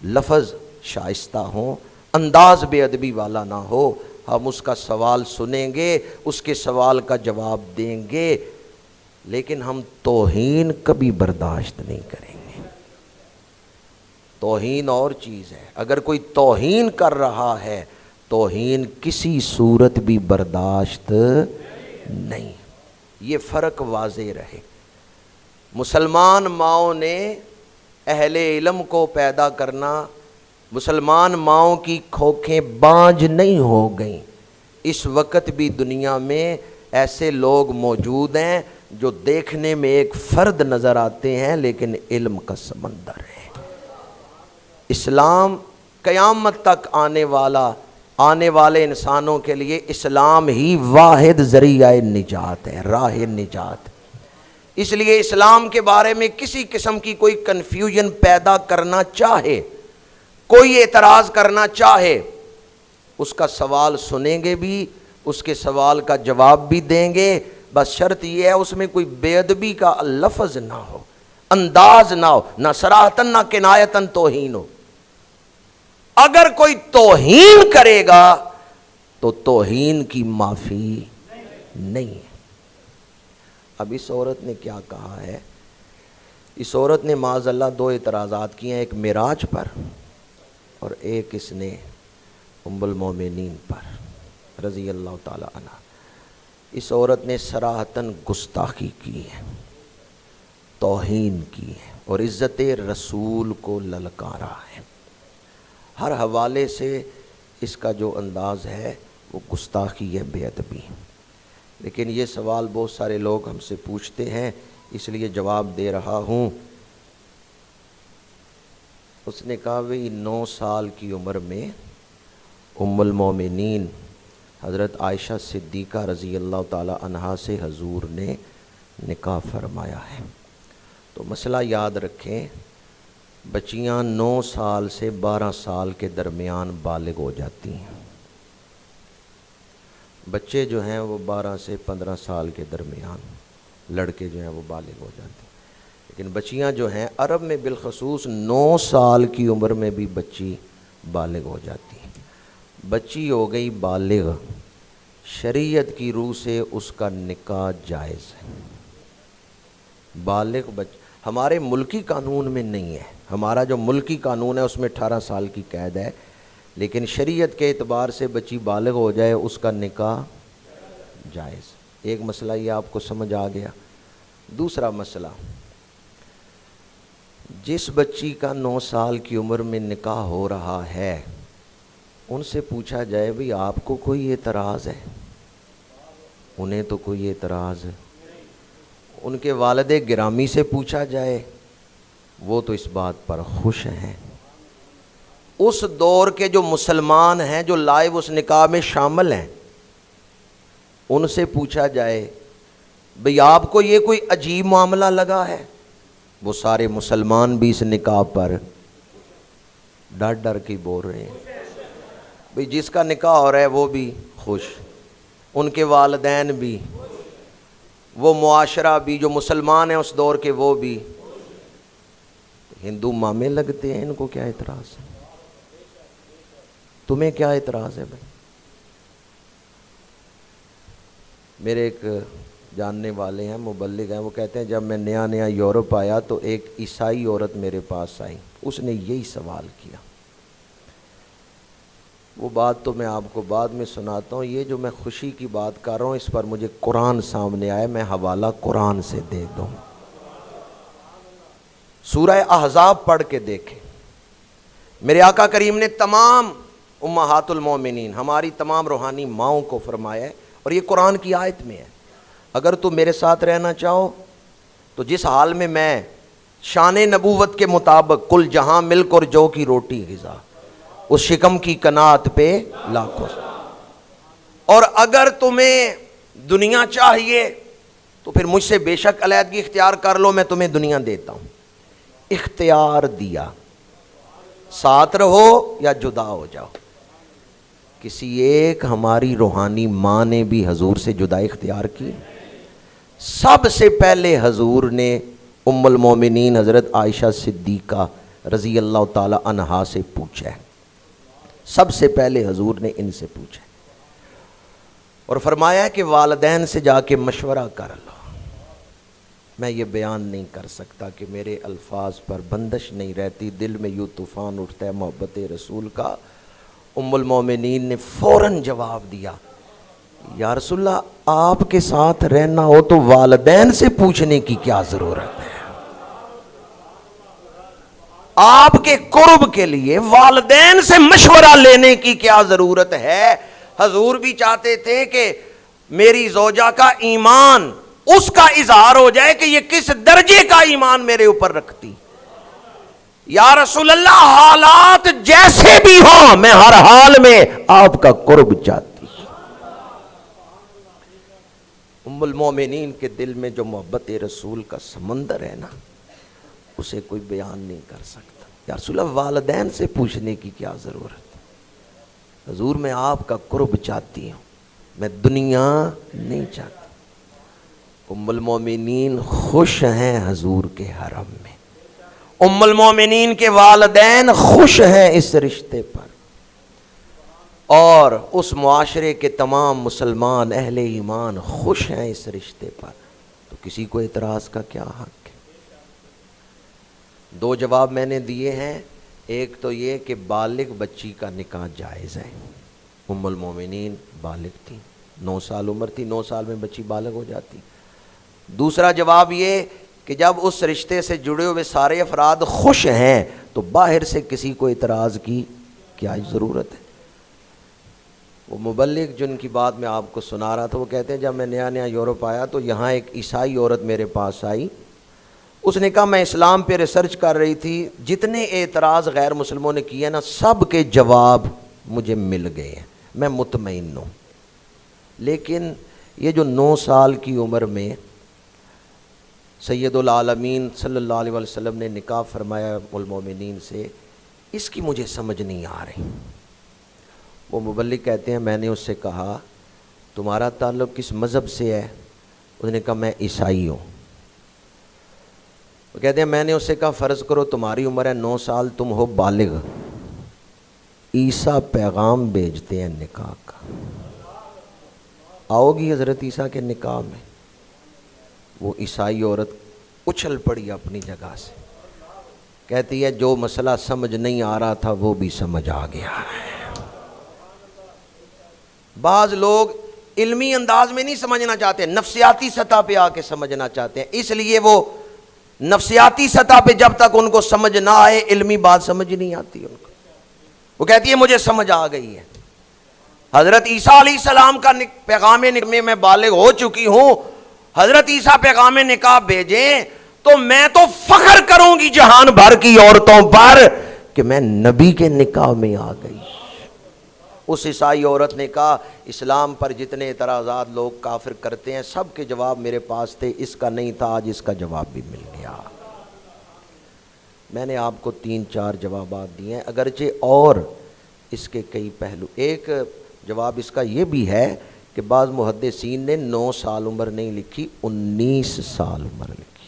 لفظ شائستہ ہوں، انداز بے ادبی والا نہ ہو۔ ہم اس کا سوال سنیں گے، اس کے سوال کا جواب دیں گے، لیکن ہم توہین کبھی برداشت نہیں کریں گے۔ توہین اور چیز ہے، اگر کوئی توہین کر رہا ہے، توہین کسی صورت بھی برداشت نہیں، یہ فرق واضح رہے۔ مسلمان ماؤں نے اہل علم کو پیدا کرنا، مسلمان ماؤں کی کھوکھیں بانج نہیں ہو گئیں۔ اس وقت بھی دنیا میں ایسے لوگ موجود ہیں جو دیکھنے میں ایک فرد نظر آتے ہیں لیکن علم کا سمندر ہے۔ اسلام قیامت تک آنے والے انسانوں کے لیے اسلام ہی واحد ذریعہ نجات ہے، راہ نجات۔ اس لیے اسلام کے بارے میں کسی قسم کی کوئی کنفیوژن پیدا کرنا چاہے، کوئی اعتراض کرنا چاہے، اس کا سوال سنیں گے بھی، اس کے سوال کا جواب بھی دیں گے، بس شرط یہ ہے اس میں کوئی بے ادبی کا لفظ نہ ہو، انداز نہ ہو، نہ صراحتاً نہ کنایتاً توہین ہو۔ اگر کوئی توہین کرے گا تو توہین کی معافی نہیں ہے۔ اب اس عورت نے کیا کہا ہے؟ اس عورت نے معاذ اللہ دو اعتراضات کیے ہیں، ایک معراج پر اور ایک اس نے ام المومنین پر رضی اللہ تعالی عنہ۔ اس عورت نے صراحتاً گستاخی کی ہے، توہین کی ہے اور عزت رسول کو للکارا ہے۔ ہر حوالے سے اس کا جو انداز ہے وہ گستاخی ہے، بے ادبی۔ لیکن یہ سوال بہت سارے لوگ ہم سے پوچھتے ہیں، اس لیے جواب دے رہا ہوں۔ اس نے کہا وہی 9 سال کی عمر میں ام المومنین حضرت عائشہ صدیقہ رضی اللہ تعالی عنہا سے حضور نے نکاح فرمایا ہے۔ تو مسئلہ یاد رکھیں، بچیاں 9 سال سے 12 سال کے درمیان بالغ ہو جاتی ہیں، بچے جو ہیں وہ 12 سے 15 سال کے درمیان، لڑکے جو ہیں وہ بالغ ہو جاتے ہیں، لیکن بچیاں جو ہیں عرب میں بالخصوص 9 سال کی عمر میں بھی بچی بالغ ہو جاتی ہے۔ بچی ہو گئی بالغ، شریعت کی روح سے اس کا نکاح جائز ہے۔ بالغ ہمارے ملکی قانون میں نہیں ہے، ہمارا جو ملکی قانون ہے اس میں 18 سال کی قید ہے، لیکن شریعت کے اعتبار سے بچی بالغ ہو جائے اس کا نکاح جائز۔ ایک مسئلہ یہ آپ کو سمجھ آ گیا۔ دوسرا مسئلہ، جس بچی کا 9 سال کی عمر میں نکاح ہو رہا ہے ان سے پوچھا جائے بھئی آپ کو کوئی اعتراض ہے؟ انہیں تو کوئی اعتراض ہے۔ ان کے والد گرامی سے پوچھا جائے، وہ تو اس بات پر خوش ہیں۔ اس دور کے جو مسلمان ہیں جو لائیو اس نکاح میں شامل ہیں، ان سے پوچھا جائے بھئی آپ کو یہ کوئی عجیب معاملہ لگا ہے؟ وہ سارے مسلمان بھی اس نکاح پر ڈر ڈر کے بول رہے ہیں بھئی جس کا نکاح ہو رہا ہے وہ بھی خوش، ان کے والدین بھی، وہ معاشرہ بھی جو مسلمان ہیں اس دور کے وہ بھی۔ ہندو مامے لگتے ہیں، ان کو کیا اعتراض ہے؟ تمہیں کیا اعتراض ہے بھائی؟ میرے ایک جاننے والے ہیں، مبلغ ہیں، وہ کہتے ہیں جب میں نیا نیا یورپ آیا تو ایک عیسائی عورت میرے پاس آئی، اس نے یہی سوال کیا۔ وہ بات تو میں آپ کو بعد میں سناتا ہوں، یہ جو میں خوشی کی بات کر رہا ہوں اس پر مجھے قرآن سامنے آئے، میں حوالہ قرآن سے دے دوں۔ سورہ احزاب پڑھ کے دیکھیں، میرے آقا کریم نے تمام امہات المومنین، ہماری تمام روحانی ماؤں کو فرمایا ہے، اور یہ قرآن کی آیت میں ہے، اگر تم میرے ساتھ رہنا چاہو تو جس حال میں میں شان نبوت کے مطابق کل جہاں ملک اور جو کی روٹی غذا، اس شکم کی قناعت پہ لاکھوں، اور اگر تمہیں دنیا چاہیے تو پھر مجھ سے بے شک علیحدگی اختیار کر لو، میں تمہیں دنیا دیتا ہوں۔ اختیار دیا، ساتھ رہو یا جدا ہو جاؤ۔ کسی ایک ہماری روحانی ماں نے بھی حضور سے جدائی اختیار کی؟ سب سے پہلے حضور نے ام المومنین حضرت عائشہ صدیقہ رضی اللہ تعالی عنہا سے پوچھا ہے، سب سے پہلے حضور نے ان سے پوچھا اور فرمایا کہ والدین سے جا کے مشورہ کر لو۔ میں یہ بیان نہیں کر سکتا کہ میرے الفاظ پر بندش نہیں رہتی، دل میں یوں طوفان اٹھتا ہے محبت رسول کا۔ ام المومنین نے فوراً جواب دیا، یا رسول اللہ آپ کے ساتھ رہنا ہو تو والدین سے پوچھنے کی کیا ضرورت ہے؟ آپ کے قرب کے لیے والدین سے مشورہ لینے کی کیا ضرورت ہے؟ حضور بھی چاہتے تھے کہ میری زوجہ کا ایمان اس کا اظہار ہو جائے کہ یہ کس درجے کا ایمان میرے اوپر رکھتی۔ یا رسول اللہ حالات جیسے بھی ہوں میں ہر حال میں آپ کا قرب چاہتی۔ ام المومنین کے دل میں جو محبت رسول کا سمندر ہے نا، اسے کوئی بیان نہیں کر سکتا۔ یا رسول اللہ والدین سے پوچھنے کی کیا ضرورت؟ حضور میں آپ کا قرب چاہتی ہوں، میں دنیا نہیں چاہتی۔ ام المومنین خوش ہیں حضور کے حرم میں، ام المومنین کے والدین خوش ہیں اس رشتے پر، اور اس معاشرے کے تمام مسلمان اہل ایمان خوش ہیں اس رشتے پر، تو کسی کو اعتراض کا کیا حق ہے؟ 2 جواب میں نے دیے ہیں، ایک تو یہ کہ بالغ بچی کا نکاح جائز ہے، ام المومنین بالغ تھی، 9 سال عمر تھی، 9 سال میں بچی بالغ ہو جاتی۔ دوسرا جواب یہ کہ جب اس رشتے سے جڑے ہوئے سارے افراد خوش ہیں تو باہر سے کسی کو اعتراض کی کیا ضرورت ہے؟ وہ مبلغ جن کی بات میں آپ کو سنا رہا تھا، وہ کہتے ہیں جب میں نیا نیا یورپ آیا تو یہاں ایک عیسائی عورت میرے پاس آئی، اس نے کہا میں اسلام پہ ریسرچ کر رہی تھی، جتنے اعتراض غیر مسلموں نے کیے نا سب کے جواب مجھے مل گئے ہیں، میں مطمئن ہوں، لیکن یہ جو 9 سال کی عمر میں سید العالمین صلی اللہ علیہ وسلم نے نکاح فرمایا ام المومنین سے، اس کی مجھے سمجھ نہیں آ رہی۔ وہ مبلغ کہتے ہیں میں نے اس سے کہا تمہارا تعلق کس مذہب سے ہے؟ اس نے کہا میں عیسائی ہوں۔ وہ کہتے ہیں میں نے اس سے کہا فرض کرو تمہاری عمر ہے 9 سال، تم ہو بالغ، عیسیٰ پیغام بھیجتے ہیں نکاح کا، آؤ گی حضرت عیسیٰ کے نکاح میں؟ وہ عیسائی عورت اچھل پڑی اپنی جگہ سے، کہتی ہے جو مسئلہ سمجھ نہیں آ رہا تھا وہ بھی سمجھ آ گیا ہے۔ بعض لوگ علمی انداز میں نہیں سمجھنا چاہتے، نفسیاتی سطح پہ آ کے سمجھنا چاہتے ہیں، اس لیے وہ نفسیاتی سطح پہ جب تک ان کو سمجھ نہ آئے علمی بات سمجھ نہیں آتی ان کو۔ وہ کہتی ہے مجھے سمجھ آ گئی ہے، حضرت عیسیٰ علیہ السلام کا پیغام نکاح میں بالغ ہو چکی ہوں، حضرت عیسیٰ پیغام نکاح بھیجیں تو میں تو فخر کروں گی جہان بھر کی عورتوں پر کہ میں نبی کے نکاح میں آ گئی۔ اس عیسائی عورت نے کہا اسلام پر جتنے اعتراضات لوگ کافر کرتے ہیں سب کے جواب میرے پاس تھے، اس کا نہیں تھا، آج اس کا جواب بھی مل گیا۔ میں نے آپ کو 3-4 جوابات دیے ہیں، اگرچہ اور اس کے کئی پہلو۔ ایک جواب اس کا یہ بھی ہے کہ بعض محدثین نے 9 سال عمر نہیں لکھی، 19 سال عمر لکھی،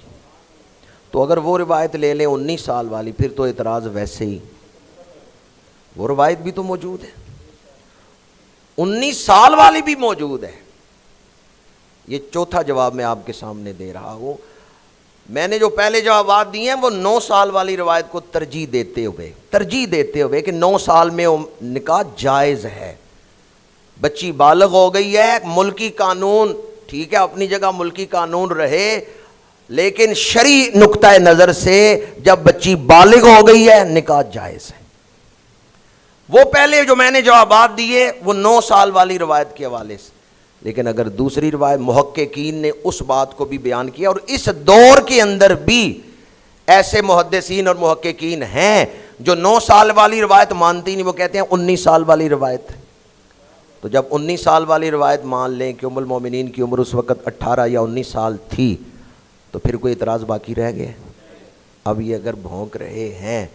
تو اگر وہ روایت لے لیں 19 سال والی پھر تو اعتراض ویسے ہی، وہ روایت بھی تو موجود ہے، 19 سال والی بھی موجود ہے۔ یہ چوتھا جواب میں آپ کے سامنے دے رہا ہوں۔ میں نے جو پہلے جوابات دیے ہیں وہ 9 سال والی روایت کو ترجیح دیتے ہوئے کہ 9 سال میں نکاح جائز ہے، بچی بالغ ہو گئی ہے، ملکی قانون ٹھیک ہے اپنی جگہ ملکی قانون رہے، لیکن شرعی نقطہ نظر سے جب بچی بالغ ہو گئی ہے نکاح جائز ہے۔ وہ پہلے جو میں نے جوابات دیے وہ 9 سال والی روایت کے حوالے سے، لیکن اگر دوسری روایت محققین نے اس بات کو بھی بیان کیا، اور اس دور کے اندر بھی ایسے محدثین اور محققین ہیں جو 9 سال والی روایت مانتی نہیں، وہ کہتے ہیں 19 سال والی روایت۔ تو جب 19 سال والی روایت مان لیں کہ ام المومنین کی عمر اس وقت 18 یا 19 سال تھی تو پھر کوئی اعتراض باقی رہ گیا؟ اب یہ اگر بھونک رہے ہیں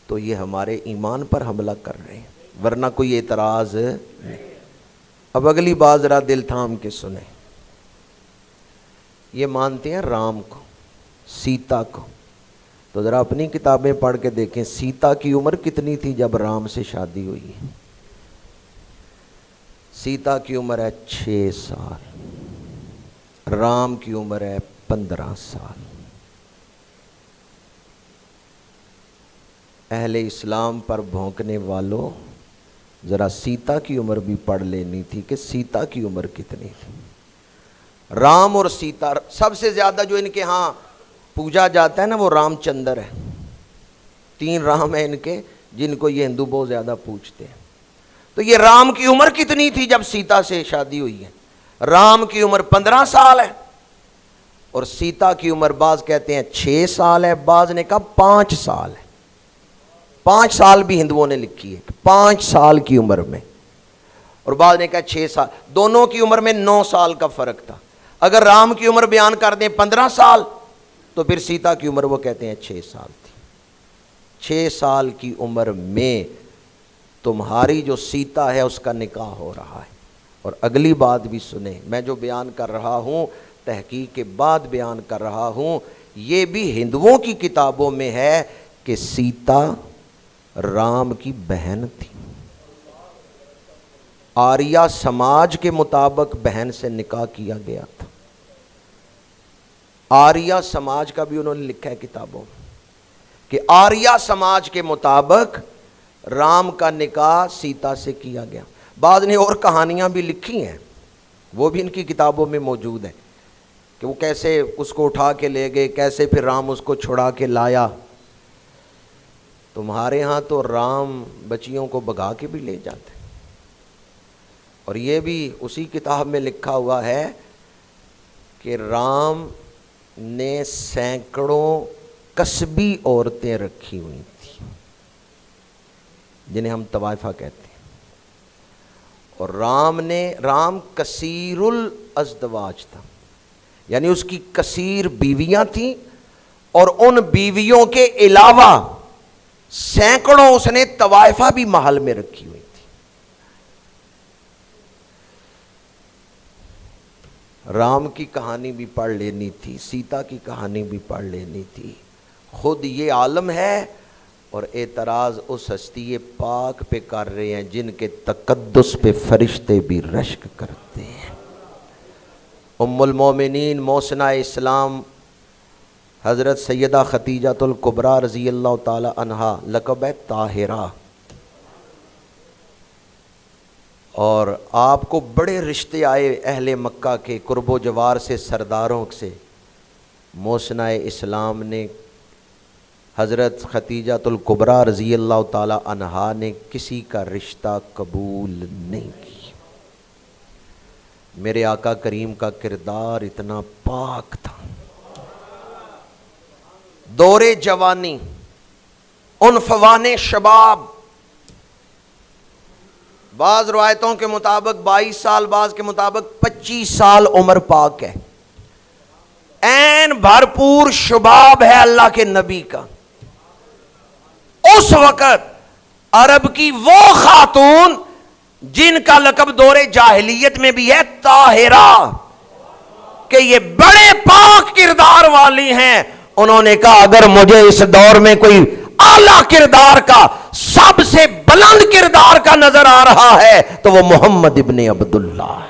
تو یہ ہمارے ایمان پر حملہ کر رہے ہیں، ورنہ کوئی اعتراض نہیں۔ اب اگلی بات ذرا دل تھام کے سنیں۔ یہ مانتے ہیں رام کو، سیتا کو، تو ذرا اپنی کتابیں پڑھ کے دیکھیں سیتا کی عمر کتنی تھی جب رام سے شادی ہوئی؟ سیتا کی عمر ہے 6 سال، رام کی عمر ہے 15 سال۔ اہل اسلام پر بھونکنے والوں ذرا سیتا کی عمر بھی پڑھ لینی تھی کہ سیتا کی عمر کتنی تھی۔ رام اور سیتا، سب سے زیادہ جو ان کے ہاں پوجا جاتا ہے نا وہ رام چندر ہے، 3 رام ہیں ان کے جن کو یہ ہندو بہت زیادہ پوجتے ہیں۔ تو یہ رام کی عمر کتنی تھی جب سیتا سے شادی ہوئی ہے؟ رام کی عمر 15 سال ہے اور سیتا کی عمر بعض کہتے ہیں 6 سال ہے، بعض نے کہا 5 سال ہے۔ 5 سال بھی ہندوؤں نے لکھی ہے، 5 سال کی عمر میں، اور بعض نے کہا 6 سال، دونوں کی عمر میں 9 سال کا فرق تھا۔ اگر رام کی عمر بیان کر دیں 15 سال تو پھر سیتا کی عمر وہ کہتے ہیں 6 سال تھی۔ 6 سال کی عمر میں تمہاری جو سیتا ہے اس کا نکاح ہو رہا ہے۔ اور اگلی بات بھی سنیں، میں جو بیان کر رہا ہوں تحقیق کے بعد بیان کر رہا ہوں، یہ بھی ہندوؤں کی کتابوں میں ہے کہ سیتا رام کی بہن تھی۔ آریہ سماج کے مطابق بہن سے نکاح کیا گیا تھا۔ آریہ سماج کا بھی انہوں نے لکھا ہے کتابوں میں کہ آریہ سماج کے مطابق رام کا نکاح سیتا سے کیا گیا۔ بعض نے اور کہانیاں بھی لکھی ہیں، وہ بھی ان کی کتابوں میں موجود ہیں کہ وہ کیسے اس کو اٹھا کے لے گئے، کیسے پھر رام اس کو چھڑا کے لایا۔ تمہارے ہاں تو رام بچیوں کو بھگا کے بھی لے جاتے، اور یہ بھی اسی کتاب میں لکھا ہوا ہے کہ رام نے سینکڑوں قصبی عورتیں رکھی ہوئی تھیں جنہیں ہم طوائفہ کہتے ہیں، اور رام کثیر الازدواج تھا، یعنی اس کی کثیر بیویاں تھیں اور ان بیویوں کے علاوہ سینکڑوں اس نے طوائفہ بھی محل میں رکھی ہوئی تھی. رام کی کہانی بھی پڑھ لینی تھی، سیتا کی کہانی بھی پڑھ لینی تھی. خود یہ عالم ہے اور اعتراض اس ہستی پاک پہ کر رہے ہیں جن کے تقدس پہ فرشتے بھی رشک کرتے ہیں. ام المومنین محسنہ اسلام حضرت سیدہ خدیجۃ الکبریٰ رضی اللہ تعالی عنہا، لقب ہے طاہرہ، اور آپ کو بڑے رشتے آئے اہل مکہ کے قرب و جوار سے، سرداروں سے. محسنہ اسلام نے حضرت خدیجۃ الکبریٰ رضی اللہ تعالی عنہا نے کسی کا رشتہ قبول نہیں کیا. میرے آقا کریم کا کردار اتنا پاک تھا. دور جوانی، عنفوان شباب، بعض روایتوں کے مطابق 22 سال، بعض کے مطابق 25 سال عمر پاک ہے. عین بھرپور شباب ہے اللہ کے نبی کا. اس وقت عرب کی وہ خاتون جن کا لقب دور جاہلیت میں بھی ہے طاہرہ، کہ یہ بڑے پاک کردار والی ہیں، انہوں نے کہا اگر مجھے اس دور میں کوئی اعلیٰ کردار کا، سب سے بلند کردار کا نظر آ رہا ہے تو وہ محمد ابن عبداللہ ہے.